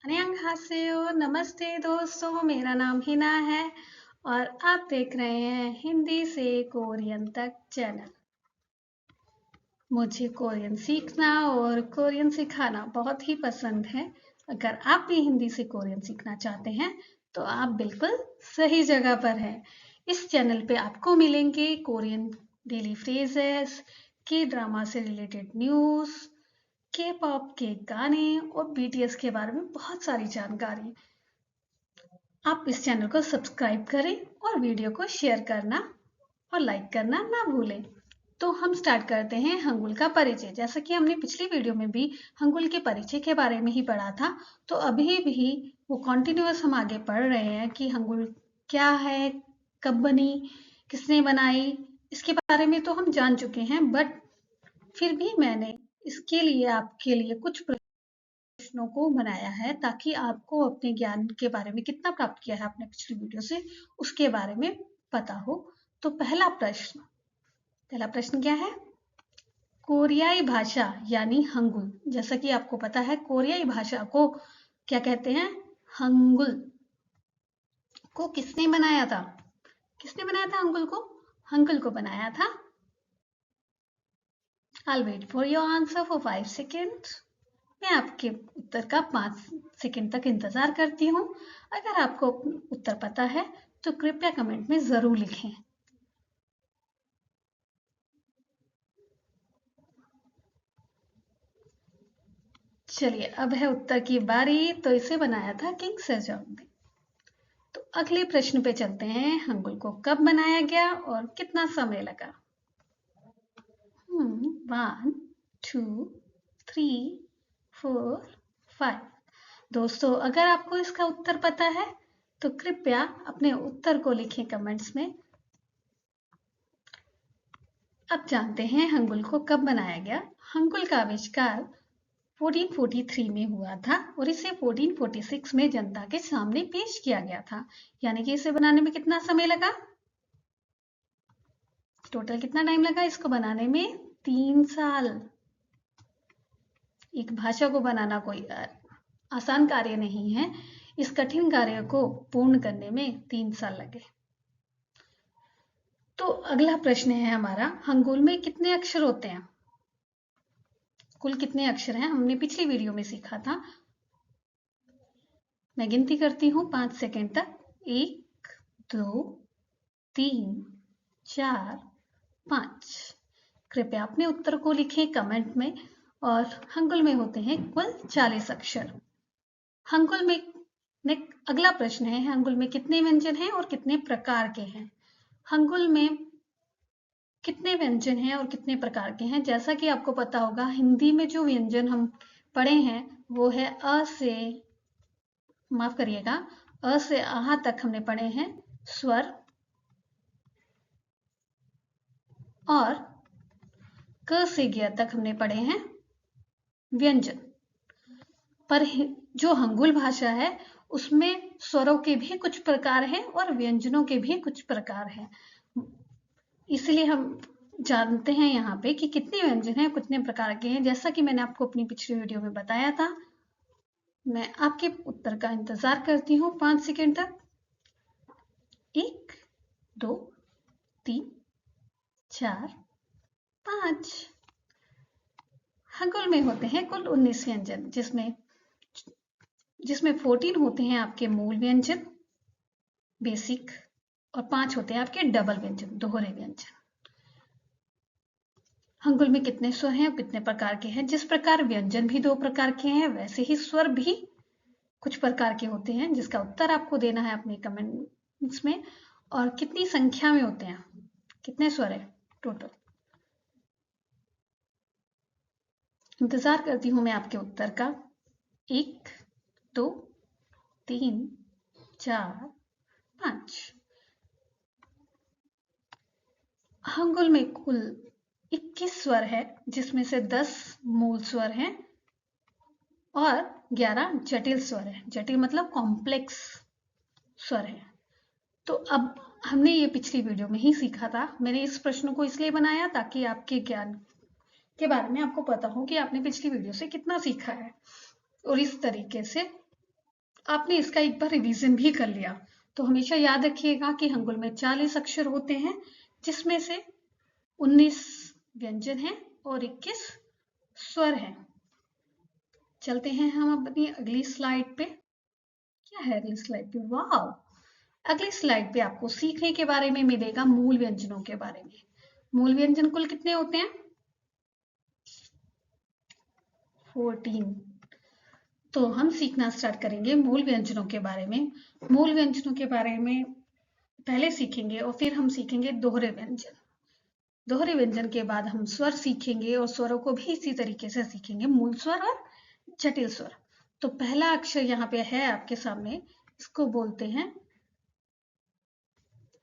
अन्यंहासेयो, नमस्ते दोस्तों, मेरा नाम हिना है और आप देख रहे हैं हिंदी से कोरियन तक चैनल। मुझे कोरियन सीखना और कोरियन सिखाना बहुत ही पसंद है। अगर आप भी हिंदी से कोरियन सीखना चाहते हैं तो आप बिल्कुल सही जगह पर हैं। इस चैनल पे आपको मिलेंगे कोरियन डेली फ्रेजेस, के ड्रामा से रिलेटेड न्यूज़, के पॉप के गाने और बीटीएस के बारे में बहुत सारी जानकारी। आप इस चैनल को सब्सक्राइब करें और वीडियो को शेयर करना और लाइक करना ना भूलें। तो हम स्टार्ट करते हैं हंगुल का परिचय। जैसा कि हमने पिछली वीडियो में भी हंगुल के परिचय के बारे में ही पढ़ा था, तो अभी भी वो कॉन्टिन्यूअस हम आगे पढ़ रहे हैं कि हंगुल क्या है, कब बनी, किसने बनाई, इसके बारे में तो हम जान चुके हैं। बट फिर भी मैंने इसके लिए आपके लिए कुछ प्रश्नों को बनाया है ताकि आपको अपने ज्ञान के बारे में कितना प्राप्त किया है आपने पिछली वीडियो से उसके बारे में पता हो। तो पहला प्रश्न क्या है? कोरियाई भाषा यानी हंगुल। जैसा कि आपको पता है कोरियाई भाषा को क्या कहते हैं? हंगुल। को किसने बनाया था? किसने बनाया था हंगुल को? हंगुल को बनाया था। I'll wait for your answer for 5 seconds. मैं आपके उत्तर का 5 सेकंड तक इंतजार करती हूँ। अगर आपको उत्तर पता है तो कृपया कमेंट में जरूर लिखें। चलिए, अब है उत्तर की बारी। तो इसे बनाया था किंग सेजोंग ने। तो अगले प्रश्न पे चलते हैं। हंगुल को कब बनाया गया और कितना समय लगा? 1 2 3 4 5। दोस्तों, अगर आपको इसका उत्तर पता है तो कृपया अपने उत्तर को लिखें कमेंट्स में। अब जानते हैं हंगुल को कब बनाया गया। हंगुल का आविष्कार 1443 में हुआ था और इसे 1446 में जनता के सामने पेश किया गया था। यानी कि इसे बनाने में कितना समय लगा? टोटल कितना टाइम लगा इसको बनाने में? 3 साल। एक भाषा को बनाना कोई आसान कार्य नहीं है। इस कठिन कार्य को पूर्ण करने में 3 साल लगे। तो अगला प्रश्न है हमारा, हंगुल में कितने अक्षर होते हैं? कुल कितने अक्षर हैं? हमने पिछली वीडियो में सीखा था। मैं गिनती करती हूँ 5 सेकेंड तक। 1 2 3 4 5। कृपया अपने उत्तर को लिखें कमेंट में। और हंगुल में होते हैं कुल 40 अक्षर। हंगुल में अगला प्रश्न है, हंगुल में कितने व्यंजन हैं और कितने प्रकार के हैं? हंगुल में कितने व्यंजन हैं और कितने प्रकार के हैं? जैसा कि आपको पता होगा हिंदी में जो व्यंजन हम पढ़े हैं वो है माफ करिएगा, अ से आहा तक हमने पढ़े हैं स्वर, और क से ज्ञ तक हमने पढ़े हैं व्यंजन। पर जो हंगुल भाषा है उसमें स्वरों के भी कुछ प्रकार हैं और व्यंजनों के भी कुछ प्रकार हैं। इसलिए हम जानते हैं यहाँ पे कि कितने व्यंजन हैं, कितने प्रकार के हैं। जैसा कि मैंने आपको अपनी पिछली वीडियो में बताया था। मैं आपके उत्तर का इंतजार करती हूँ 5 सेकेंड तक। 1 2 3 4 5। हंगुल में होते हैं कुल 19 व्यंजन, जिसमें 14 होते हैं आपके मूल व्यंजन बेसिक और 5 होते हैं आपके डबल व्यंजन, दोहरे व्यंजन। हंगुल में कितने स्वर हैं और कितने प्रकार के हैं? जिस प्रकार व्यंजन भी 2 प्रकार के हैं वैसे ही स्वर भी कुछ प्रकार के होते हैं, जिसका उत्तर आपको देना है अपने कमेंट्स में। और कितनी संख्या में होते हैं, कितने स्वर है टोटल? इंतजार करती हूं मैं आपके उत्तर का। 1 2 3 4 5। हंगुल में कुल 21 स्वर है, जिसमें से 10 मूल स्वर हैं और 11 जटिल स्वर है। जटिल मतलब कॉम्प्लेक्स स्वर है। तो अब हमने ये पिछली वीडियो में ही सीखा था। मैंने इस प्रश्न को इसलिए बनाया ताकि आपके ज्ञान के बारे में आपको पता हो कि आपने पिछली वीडियो से कितना सीखा है। और इस तरीके से आपने इसका एक बार रिवीजन भी कर लिया। तो हमेशा याद रखिएगा कि हंगुल में 40 अक्षर होते हैं, जिसमें से 19 व्यंजन हैं और 21 स्वर हैं। चलते हैं हम अपनी अगली स्लाइड पे। क्या है अगली स्लाइड पे? वाह, अगली स्लाइड पे आपको सीखने के बारे में मिलेगा, मूल व्यंजनों के बारे में। मूल व्यंजन कुल कितने होते हैं? 14। तो हम सीखना स्टार्ट करेंगे मूल व्यंजनों के बारे में। मूल व्यंजनों के बारे में पहले सीखेंगे और फिर हम सीखेंगे दोहरे व्यंजन। दोहरे व्यंजन के बाद हम स्वर सीखेंगे और स्वरों को भी इसी तरीके से सीखेंगे, मूल स्वर और जटिल स्वर। तो पहला अक्षर यहाँ पे है आपके सामने, इसको बोलते हैं,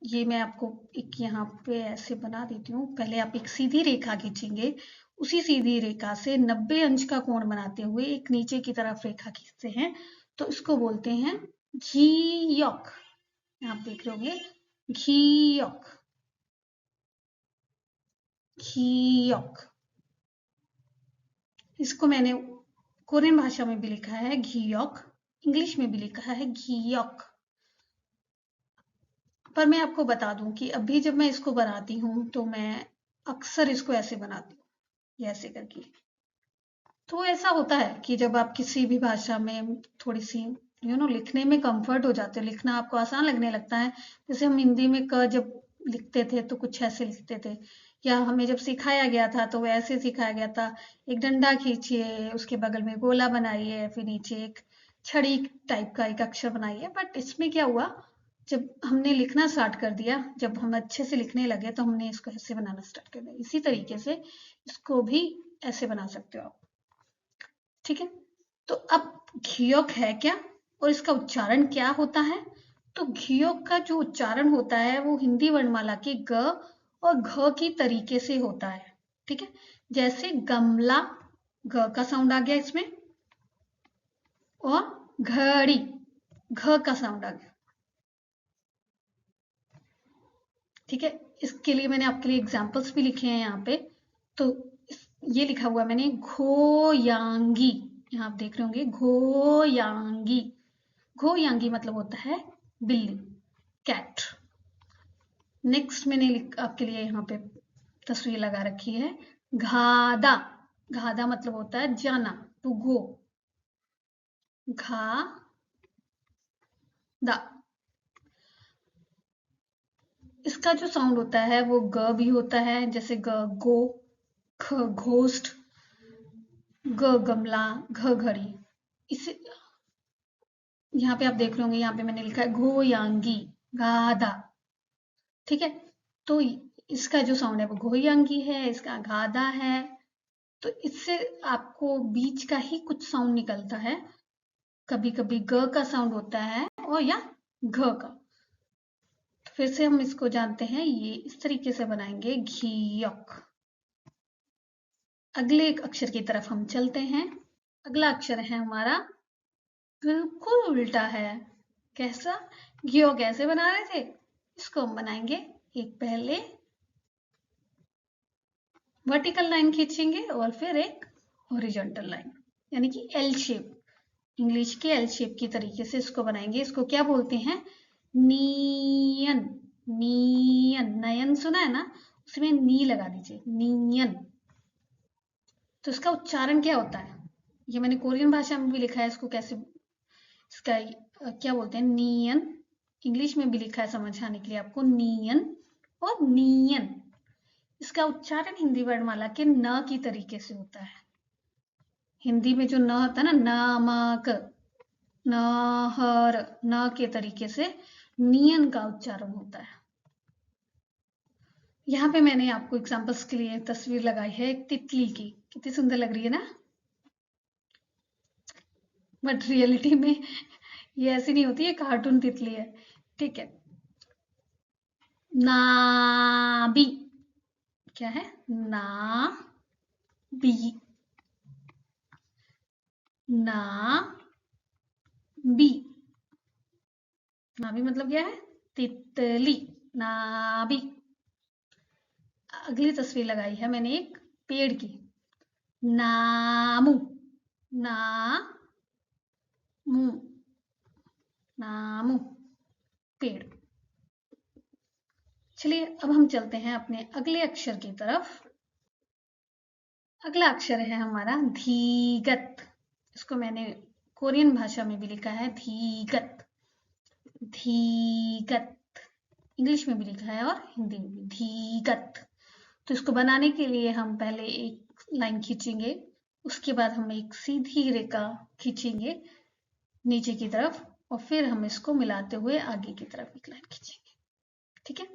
ये मैं आपको एक यहाँ पे ऐसे बना देती हूँ। पहले आप एक सीधी रेखा खींचेंगे, उसी सीधी रेखा से 90 अंश का कोण बनाते हुए एक नीचे की तरफ रेखा खींचते हैं, तो इसको बोलते हैं घीयक। आप देख रहे होंगे, घीयक, घीयक। इसको मैंने कोरियन भाषा में भी लिखा है घीयक, इंग्लिश में भी लिखा है घीयक। पर मैं आपको बता दूं कि अभी जब मैं इसको बनाती हूँ तो मैं अक्सर इसको ऐसे बनाती हूँ, ये ऐसे करके। तो ऐसा होता है कि जब आप किसी भी भाषा में थोड़ी सी लिखने में कंफर्ट हो जाते हो, लिखना आपको आसान लगने लगता है। जैसे हम हिंदी में क जब लिखते थे तो कुछ ऐसे लिखते थे, या हमें जब सिखाया गया था तो वैसे सिखाया गया था, एक डंडा खींचिए, उसके बगल में गोला बनाइए, फिर नीचे एक छड़ी टाइप का एक अक्षर बनाइए। बट इसमें क्या हुआ, जब हमने लिखना स्टार्ट कर दिया, जब हम अच्छे से लिखने लगे तो हमने इसको ऐसे बनाना स्टार्ट कर दिया। इसी तरीके से इसको भी ऐसे बना सकते हो आप, ठीक है। तो अब घियोक है क्या और इसका उच्चारण क्या होता है? तो घियोक का जो उच्चारण होता है वो हिंदी वर्णमाला के ग और घ की तरीके से होता है, ठीक है। जैसे गमला, ग का साउंड आ गया इसमें, और घड़ी, घ का साउंड आ गया, ठीक है। इसके लिए मैंने आपके लिए एग्जाम्पल्स भी लिखे हैं यहाँ पे। तो ये लिखा हुआ मैंने घोयांगी, यहाँ आप देख रहे होंगे घोयांगी। घोयांगी मतलब होता है बिल्ली, कैट। नेक्स्ट मैंने आपके लिए यहाँ पे तस्वीर लगा रखी है घादा। घादा मतलब होता है जाना, टू गो, घा दा। इसका जो साउंड होता है वो ग भी होता है, जैसे ग गो, ख घोस्ट, ग गमला, घ घड़ी। इसे यहाँ पे आप देख रहे होंगे, यहाँ पे मैंने लिखा है घोयांगी, गाधा, ठीक है। तो इसका जो साउंड है वो घोयांगी है, इसका गाधा है। तो इससे आपको बीच का ही कुछ साउंड निकलता है, कभी कभी ग का साउंड होता है और या घ का। तो फिर से हम इसको जानते हैं, ये इस तरीके से बनाएंगे घीयक। अगले एक अक्षर की तरफ हम चलते हैं। अगला अक्षर है हमारा, बिल्कुल उल्टा है। कैसा? घियो कैसे बना रहे थे, इसको हम बनाएंगे, एक पहले वर्टिकल लाइन खींचेंगे और फिर एक हॉरिजॉन्टल लाइन, यानी कि एल शेप, इंग्लिश के एल शेप की तरीके से इसको बनाएंगे। इसको क्या बोलते हैं? नियन। नियन, नयन सुना है ना, उसमें नी लगा दीजिए, नियन। तो इसका उच्चारण क्या होता है? ये मैंने कोरियन भाषा में भी लिखा है, इसको कैसे, इसका क्या बोलते हैं, नियन। इंग्लिश में भी लिखा है समझ आने के लिए आपको, नियन और नियन। इसका उच्चारण हिंदी वर्णमाला के न की तरीके से होता है। हिंदी में जो न होता है ना, नमक, नहर, न के तरीके से नियन का उच्चारण होता है। यहाँ पे मैंने आपको एग्जांपल्स के लिए तस्वीर लगाई है एक तितली की, कितनी सुंदर लग रही है ना। बट रियलिटी में ये ऐसी नहीं होती है, कार्टून तितली है, ठीक है। नाबी, क्या है? ना बी, ना बी। नाभि मतलब क्या है? तितली, नाभि। अगली तस्वीर लगाई है मैंने एक पेड़ की, नामू, नामू। नामु, पेड़। चलिए अब हम चलते हैं अपने अगले अक्षर की तरफ। अगला अक्षर है हमारा धीगत। इसको मैंने कोरियन भाषा में भी लिखा है धीगत, धीगत। इंग्लिश में भी लिखा है और हिंदी में भी धीगत। तो इसको बनाने के लिए हम पहले एक लाइन खींचेंगे, उसके बाद हम एक सीधी रेखा खींचेंगे नीचे की तरफ, और फिर हम इसको मिलाते हुए आगे की तरफ एक लाइन खींचेंगे। ठीक है,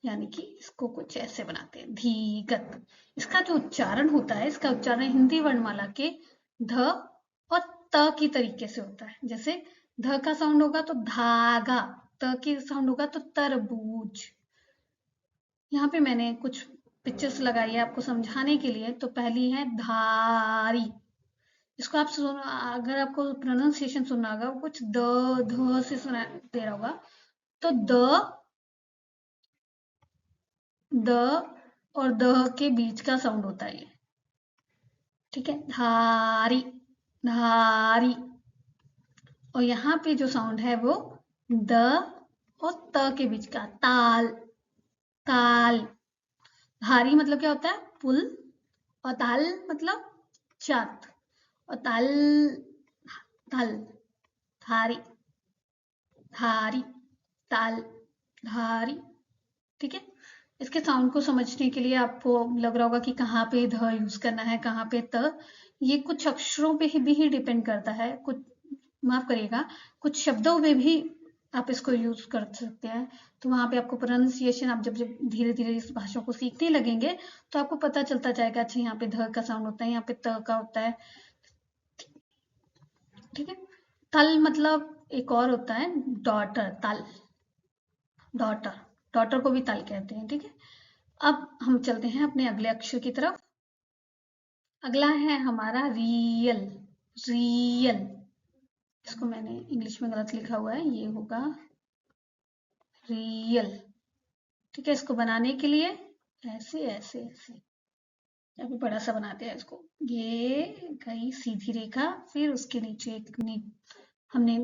यानी कि इसको कुछ ऐसे बनाते हैं धीगत। इसका जो उच्चारण होता है, इसका उच्चारण हिंदी वर्णमाला के ध और त की तरीके से होता है। जैसे ध का साउंड होगा तो धागा, त की साउंड होगा तो तरबूज। यहाँ पे मैंने कुछ पिक्चर्स लगाई है आपको समझाने के लिए। तो पहली है धारी। इसको आप अगर आपको प्रोनाउंसिएशन सुनना होगा, कुछ द ध से सुना दे रहा होगा, तो द और द के बीच का साउंड होता है ये। ठीक है, धारी, धारी। और यहाँ पे जो साउंड है वो द और त के बीच का, ताल, ताल। धारी मतलब क्या होता है, पुल, और ताल मतलब छत, और ताल, ताल, धारी, धारी, ताल, धारी। ठीक है, इसके साउंड को समझने के लिए आपको लग रहा होगा कि कहाँ पे ध यूज करना है, कहाँ पे त। ये कुछ अक्षरों पे भी ही डिपेंड करता है, कुछ माफ करिएगा, कुछ शब्दों में भी आप इसको यूज कर सकते हैं। तो वहां पे आपको प्रोनाउंसिएशन, आप जब जब धीरे धीरे इस भाषा को सीखने लगेंगे तो आपको पता चलता जाएगा, अच्छा यहाँ पे ध का साउंड होता है, यहाँ पे त का होता है। ठीक है, तल मतलब एक और होता है डॉटर, तल, डॉटर, डॉटर को भी तल कहते हैं। ठीक है, अब हम चलते हैं अपने अगले अक्षर की तरफ। अगला है हमारा रियल, रियल। इसको मैंने इंग्लिश में गलत लिखा हुआ है, ये होगा रियल। ठीक है, इसको बनाने के लिए ऐसे ऐसे ऐसे अभी बड़ा सा बनाते हैं इसको। ये गई सीधी रेखा, फिर उसके नीचे एक हमने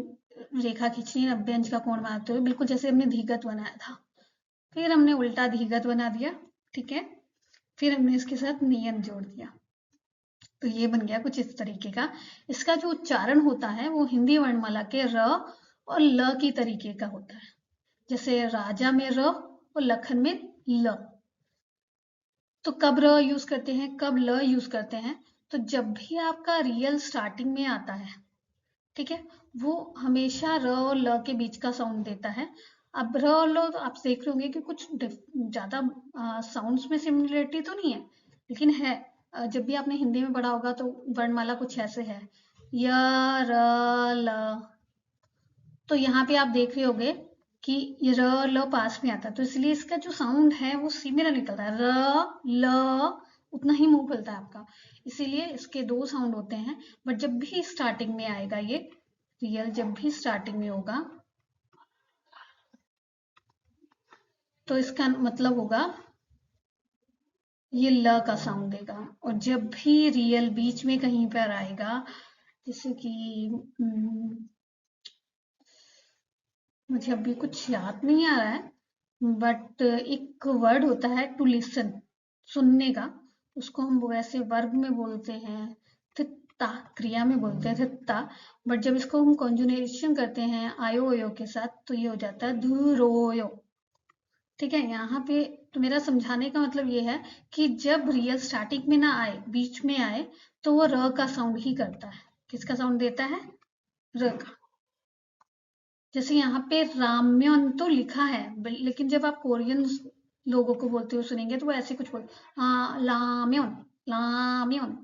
रेखा खींचनी है 90 अंश का कोण बनाते हुए, बिल्कुल जैसे हमने धीगत बनाया था। फिर हमने उल्टा धीगत बना दिया। ठीक है, फिर हमने इसके साथ नियन जोड़ दिया। तो ये बन गया कुछ इस तरीके का। इसका जो उच्चारण होता है वो हिंदी वर्णमाला के र और ल की तरीके का होता है। जैसे राजा में र और लखन में ल। तो कब र यूज करते हैं, कब ल यूज करते हैं, तो जब भी आपका रियल स्टार्टिंग में आता है, ठीक है, वो हमेशा र और ल के बीच का साउंड देता है। अब र और ल तो आप देख रहे होंगे कि कुछ ज्यादा साउंड्स में सिमिलरिटी तो नहीं है, लेकिन है। जब भी आपने हिंदी में पढ़ा होगा तो वर्णमाला कुछ ऐसे है, य र ल। तो यहाँ पे आप देख रहे होंगे कि ये र ल पास में आता है, तो इसलिए इसका जो साउंड है वो सिमिलर निकलता है, र ल उतना ही मुंह खुलता है आपका। इसीलिए इसके दो साउंड होते हैं। बट जब भी स्टार्टिंग में आएगा ये रियल, जब भी स्टार्टिंग में होगा तो इसका मतलब होगा ये ल का साउंड देगा। और जब भी रियल बीच में कहीं पर आएगा, जैसे कि मुझे अभी कुछ याद नहीं आ रहा है, बट एक वर्ड होता है टू लिसन, सुनने का। उसको हम वैसे वर्ब में बोलते हैं थित्ता, क्रिया में बोलते हैं थित्ता। बट जब इसको हम कॉन्जुगेशन करते हैं आयो ओयो के साथ तो ये हो जाता है धुरोयो। ठीक है, यहाँ पे तो मेरा समझाने का मतलब ये है कि जब रियल स्टार्टिंग में ना आए, बीच में आए, तो वो र का साउंड ही करता है। किसका साउंड देता है, र का। जैसे यहाँ पे राम्योन तो लिखा है, लेकिन जब आप कोरियन लोगों को बोलते हुए सुनेंगे तो वो ऐसे कुछ बोलते, हाँ लाम्योन, लाम्योन।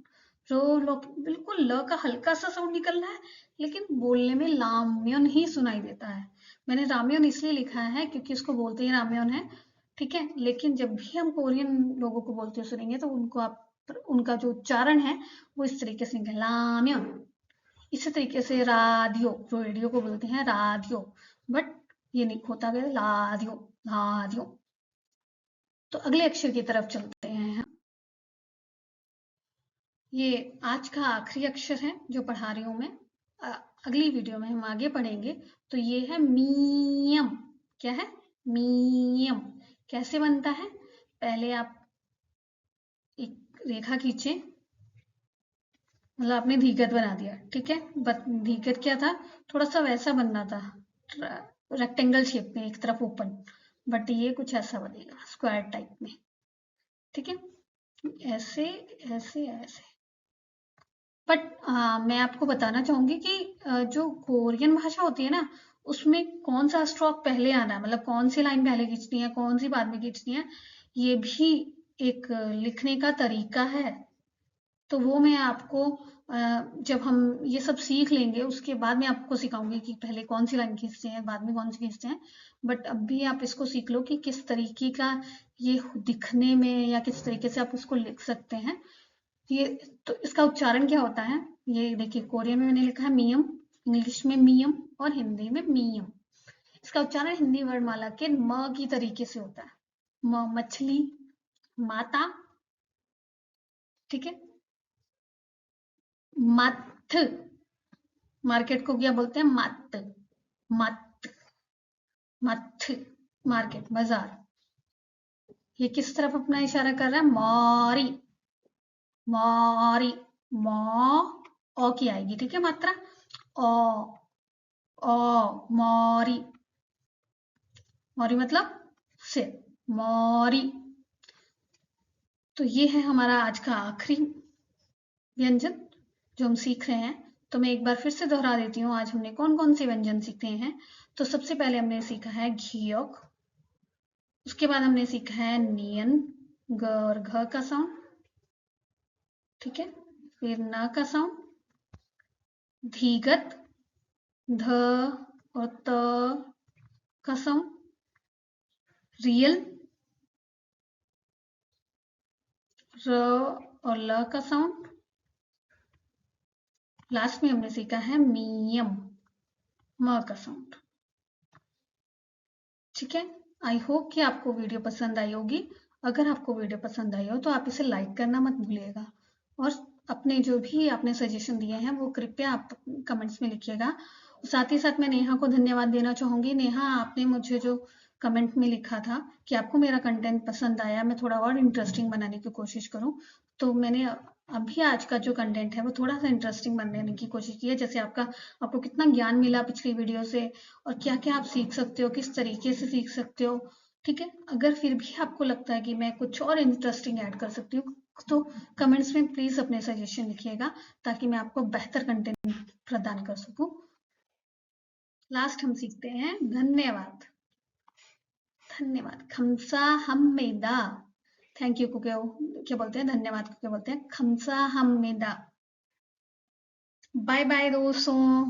जो लोग बिल्कुल ल का हल्का सा साउंड निकल रहा है, लेकिन बोलने में लाम्योन ही सुनाई देता है। मैंने राम्योन इसलिए लिखा है क्योंकि उसको बोलते ही राम्योन है। ठीक है, लेकिन जब भी हम कोरियन लोगों को बोलते हुए सुनेंगे तो उनको आप उनका जो उच्चारण है वो इस तरीके से निकले, लाम्योन। इसी तरीके से राडियो, जो रेडियो को बोलते हैं राडियो, बट ये नहीं होता गया लादियो, लादियो। तो अगले अक्षर की तरफ चलते हैं। ये आज का आखिरी अक्षर है जो पढ़ा रही हूं मैं। अगली वीडियो में हम आगे पढ़ेंगे। तो ये है मियम। क्या है? मियम। कैसे बनता है? पहले आप एक रेखा खींचे, मतलब आपने धीगत बना दिया, ठीक है। धीगत क्या था? थोड़ा सा वैसा बनना था, रेक्टेंगल शेप में, एक तरफ ओपन। बट ये कुछ ऐसा बनेगा, स्क्वायर टाइप में, ठीक है। ऐसे ऐसे ऐसे। बट मैं आपको बताना चाहूंगी कि जो कोरियन भाषा होती है ना, उसमें कौन सा स्ट्रोक पहले आना है, मतलब कौन सी लाइन पहले खींचनी है, कौन सी बाद में खींचनी है, ये भी एक लिखने का तरीका है। तो वो मैं आपको जब हम ये सब सीख लेंगे उसके बाद मैं आपको सिखाऊंगी कि पहले कौन सी लाइन खींचते हैं, बाद में कौन सी खींचते हैं। बट अब भी आप इसको सीख लो कि किस तरीके का ये दिखने में, या किस तरीके से आप उसको लिख सकते हैं। ये तो इसका उच्चारण क्या होता है? ये देखिए, कोरियन में मैंने लिखा है मियम, इंग्लिश में मियम और हिंदी में मियम। इसका उच्चारण हिंदी वर्णमाला के म की तरीके से होता है। म मछली, माता, ठीक है। मथ, मार्केट को क्या बोलते हैं? मत। मत, मथ, मार्केट, बाजार। ये किस तरफ अपना इशारा कर रहा है? मारी, मारी। मौ, ओ की आएगी, ठीक है, मात्रा। ओ, ओ, मौरी। मौरी मतलब सिर, मौरी। तो ये है हमारा आज का आखिरी व्यंजन जो हम सीख रहे हैं। तो मैं एक बार फिर से दोहरा देती हूँ, आज हमने कौन कौन से व्यंजन सीखे हैं। तो सबसे पहले हमने सीखा है घियोक, उसके बाद हमने सीखा है नियन, ग और घ का साउंड, ठीक है। फिर न का साउंड, धीगत, ध और त का साउंड, रियल, र और ल का साउंड। लास्ट में हमने सीखा है मियम, म का साउंड, ठीक है। आई होप कि आपको वीडियो पसंद आई होगी। अगर आपको वीडियो पसंद आई हो तो आप इसे लाइक करना मत भूलिएगा, और अपने जो भी आपने सजेशन दिए हैं वो कृपया आप कमेंट्स में लिखिएगा। साथ ही साथ मैं नेहा को धन्यवाद देना चाहूँगी। नेहा, आपने मुझे जो कमेंट में लिखा था कि आपको मेरा कंटेंट पसंद आया, मैं थोड़ा और इंटरेस्टिंग बनाने की कोशिश करूँ, तो मैंने अभी आज का जो कंटेंट है वो थोड़ा सा इंटरेस्टिंग बनाने की कोशिश की है। जैसे आपको कितना ज्ञान मिला पिछली वीडियो से, और क्या क्या आप सीख सकते हो, किस तरीके से सीख सकते हो, ठीक है। अगर फिर भी आपको लगता है कि मैं कुछ और इंटरेस्टिंग ऐड कर सकती हूँ तो कमेंट्स में प्लीज अपने सजेशन लिखिएगा, ताकि मैं आपको बेहतर कंटेंट प्रदान कर सकूं। लास्ट हम सीखते हैं धन्यवाद। धन्यवाद, खमसा हममेदा। थैंक यू को क्या बोलते हैं? धन्यवाद को क्या बोलते हैं? खमसा हममेदा। बाय बाय दोस्तों।